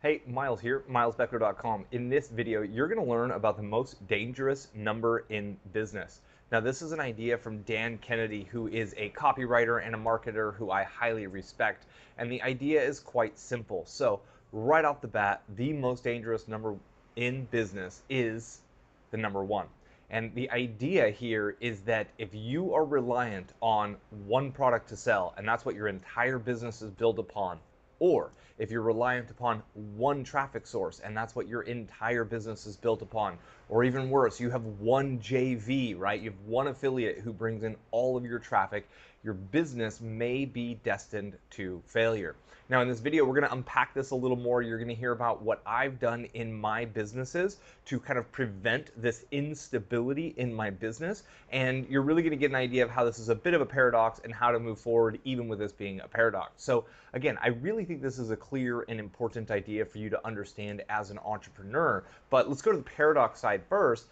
Hey, Miles here, milesbeckler.com. In this video, you're going to learn about the most dangerous number in business. Now, this is an idea from Dan Kennedy, who is a copywriter and a marketer who I highly respect. And the idea is quite simple. So, right off the bat, the most dangerous number in business is the number one. And the idea here is that if you are reliant on one product to sell, and that's what your entire business is built upon, or if you're reliant upon one traffic source and that's what your entire business is built upon, or even worse, you have one JV, right? You have one affiliate who brings in all of your traffic, your business may be destined to failure. Now, in this video, we're going to unpack this a little more. You're going to hear about what I've done in my businesses to kind of prevent this instability in my business. And you're really going to get an idea of how this is a bit of a paradox and how to move forward, even with this being a paradox. So again, I really think this is a clear and important idea for you to understand as an entrepreneur. But let's go to the paradox side first.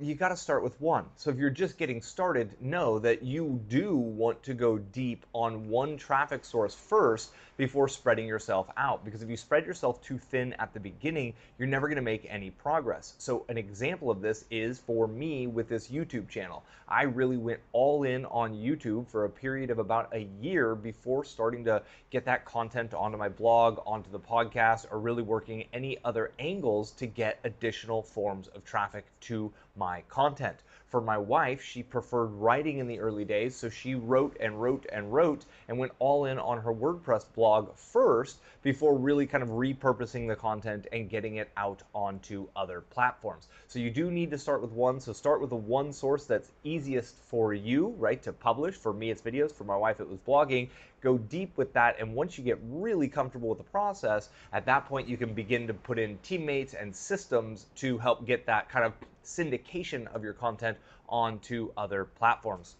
You got to start with one. So if you're just getting started, know that you do want to go deep on one traffic source first before spreading yourself out. Because if you spread yourself too thin at the beginning, you're never going to make any progress. So an example of this is for me with this YouTube channel. I really went all in on YouTube for a period of about a year before starting to get that content onto my blog, onto the podcast, or really working any other angles to get additional forms of traffic to my content. For my wife, she preferred writing in the early days, so she wrote and wrote and wrote and went all in on her WordPress blog first before really kind of repurposing the content and getting it out onto other platforms. So you do need to start with one. So start with the one source that's easiest for you, right, to publish. For me, it's videos. For my wife, it was blogging. Go deep with that, and once you get really comfortable with the process, at that point you can begin to put in teammates and systems to help get that kind of syndication of your content onto other platforms.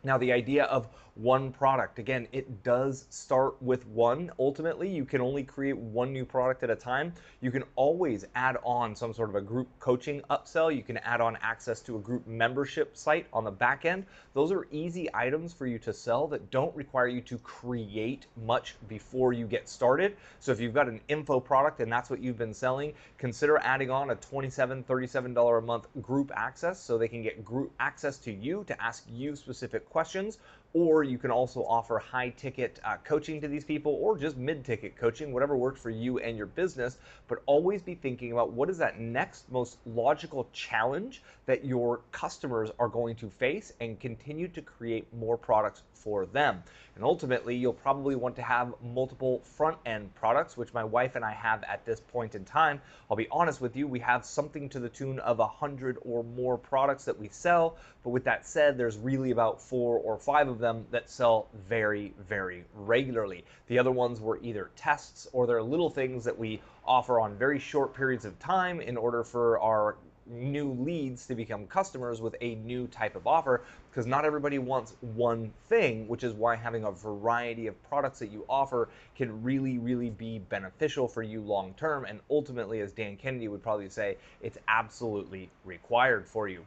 Now, the idea of one product, again, it does start with one. Ultimately, you can only create one new product at a time. You can always add on some sort of a group coaching upsell. You can add on access to a group membership site on the back end. Those are easy items for you to sell that don't require you to create much before you get started. So if you've got an info product and that's what you've been selling, consider adding on a $27, $37 a month group access so they can get group access to you to ask you specific questions. Or you can also offer high ticket coaching to these people, or just mid ticket coaching, whatever works for you and your business. But always be thinking about what is that next most logical challenge that your customers are going to face, and continue to create more products for them. And ultimately, you'll probably want to have multiple front end products, which my wife and I have at this point in time. I'll be honest with you, we have something to the tune of 100 or more products that we sell. But with that said, there's really about 4 or 5 of them that sell very, very regularly. The other ones were either tests, or they're little things that we offer on very short periods of time in order for our new leads to become customers with a new type of offer, because not everybody wants one thing, which is why having a variety of products that you offer can really, really be beneficial for you long term. And ultimately, as Dan Kennedy would probably say, it's absolutely required for you.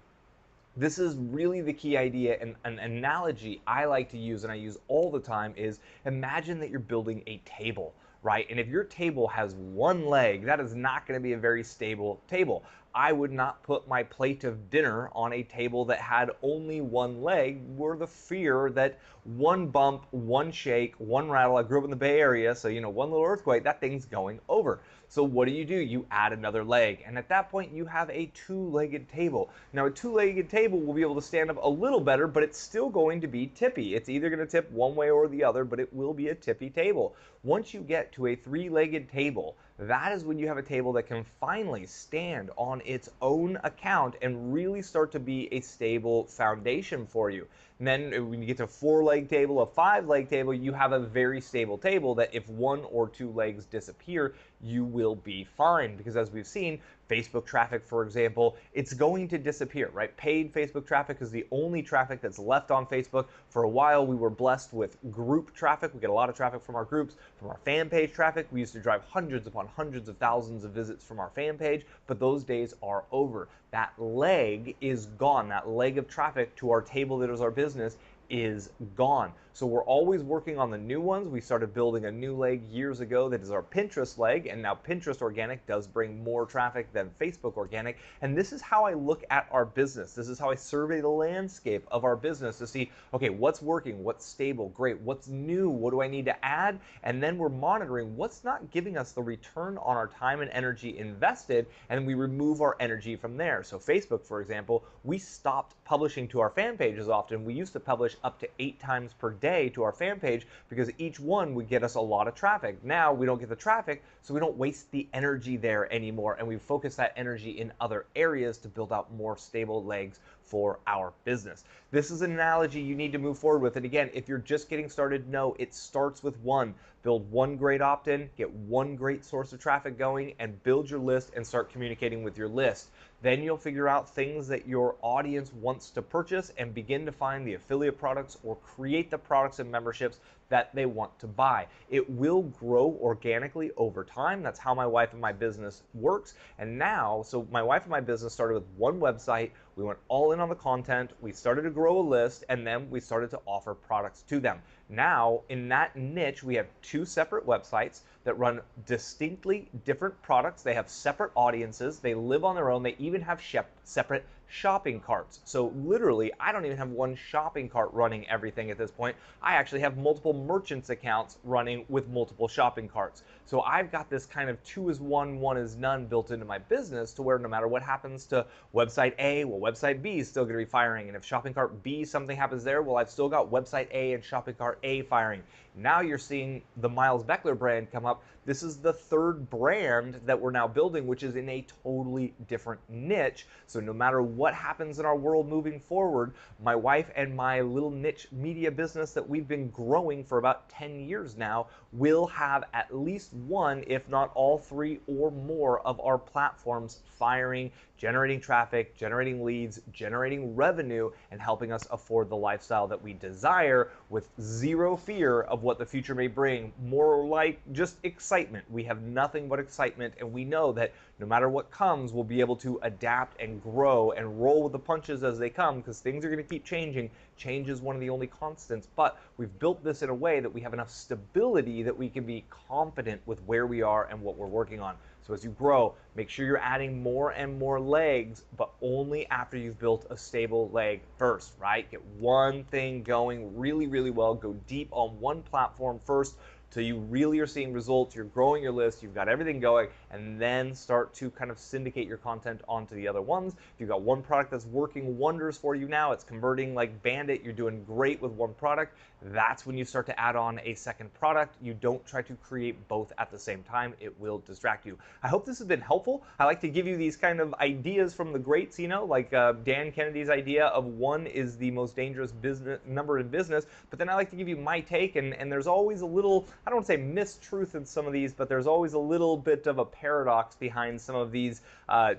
This is really the key idea, and an analogy I like to use, and I use all the time, is imagine that you're building a table, right? And if your table has one leg, that is not going to be a very stable table. I would not put my plate of dinner on a table that had only one leg, were the fear that one bump, one shake, one rattle. I grew up in the Bay Area, so one little earthquake, that thing's going over. So what do? You add another leg, and at that point you have a two-legged table. Now, a two-legged table will be able to stand up a little better, but it's still going to be tippy. It's either going to tip one way or the other, but it will be a tippy table. Once you get to a three-legged table, that is when you have a table that can finally stand on its own account and really start to be a stable foundation for you. And then when you get to a 4-leg table, a 5-leg table, you have a very stable table that if one or two legs disappear, you will be fine. Because as we've seen, Facebook traffic, for example, it's going to disappear, right? Paid Facebook traffic is the only traffic that's left on Facebook. For a while, we were blessed with group traffic. We get a lot of traffic from our groups, from our fan page traffic. We used to drive hundreds upon hundreds of thousands of visits from our fan page, but those days are over. That leg is gone. That leg of traffic to our table that is our business is gone. So we're always working on the new ones. We started building a new leg years ago that is our Pinterest leg, and now Pinterest organic does bring more traffic than Facebook organic. And this is how I look at our business. This is how I survey the landscape of our business to see, okay, what's working, what's stable, great, what's new, what do I need to add? And then we're monitoring what's not giving us the return on our time and energy invested, and we remove our energy from there. So Facebook, for example, we stopped publishing to our fan pages often. We used to publish up to 8 times per day to our fan page because each one would get us a lot of traffic. Now we don't get the traffic, so we don't waste the energy there anymore, and we focus that energy in other areas to build out more stable legs for our business. This is an analogy you need to move forward with. And again, if you're just getting started, no, it starts with one. Build one great opt-in, get one great source of traffic going, and build your list and start communicating with your list. Then you'll figure out things that your audience wants to purchase and begin to find the affiliate products or create the products and memberships that they want to buy. It will grow organically over time. That's how my wife and my business works. And now, so my wife and my business started with one website. We went all in on the content. We started to grow a list, and then we started to offer products to them. Now, in that niche, we have 2 separate websites that run distinctly different products. They have separate audiences. They live on their own. They even have separate shopping carts. So literally, I don't even have one shopping cart running everything at this point. I actually have multiple merchants accounts running with multiple shopping carts. So I've got this kind of 2 is 1, 1 is none built into my business, to where no matter what happens to website A, well, website B is still going to be firing. And if shopping cart B, something happens there, well, I've still got website A and shopping cart A firing. Now you're seeing the Miles Beckler brand come up. This is the 3rd brand that we're now building, which is in a totally different niche. So no matter what happens in our world moving forward, my wife and my little niche media business that we've been growing for about 10 years now will have at least one, if not all 3 or more of our platforms firing, generating traffic, generating leads, generating revenue, and helping us afford the lifestyle that we desire with zero fear of what the future may bring. More like just excitement. We have nothing but excitement, and we know that no matter what comes, we'll be able to adapt and grow and roll with the punches as they come, because things are going to keep changing. Change is one of the only constants, but we've built this in a way that we have enough stability that we can be confident with where we are and what we're working on. So as you grow, make sure you're adding more and more legs, but only after you've built a stable leg first, right? Get one thing going really, really well. Go deep on one platform first till you really are seeing results. You're growing your list, you've got everything going, and then start to kind of syndicate your content onto the other ones. If you've got one product that's working wonders for you now, it's converting like bandit, you're doing great with one product, that's when you start to add on a second product. You don't try to create both at the same time. It will distract you. I hope this has been helpful. I like to give you these kind of ideas from the greats, you know, like Dan Kennedy's idea of 1 is the most dangerous business number in business, but then I like to give you my take, and there's always a little, I don't want to say mistruth in some of these, but there's always a little bit of a paradox behind some of these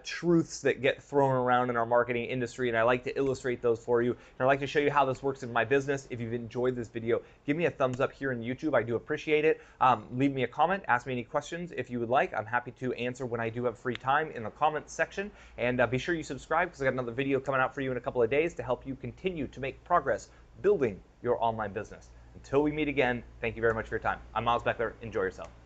truths that get thrown around in our marketing industry, and I like to illustrate those for you. And I like to show you how this works in my business. If you've enjoyed this video, give me a thumbs up here in YouTube. I do appreciate it. Leave me a comment. Ask me any questions if you would like. I'm happy to answer when I do have free time in the comments section. And be sure you subscribe, because I got another video coming out for you in a couple of days to help you continue to make progress building your online business. Until we meet again, thank you very much for your time. I'm Miles Beckler. Enjoy yourself.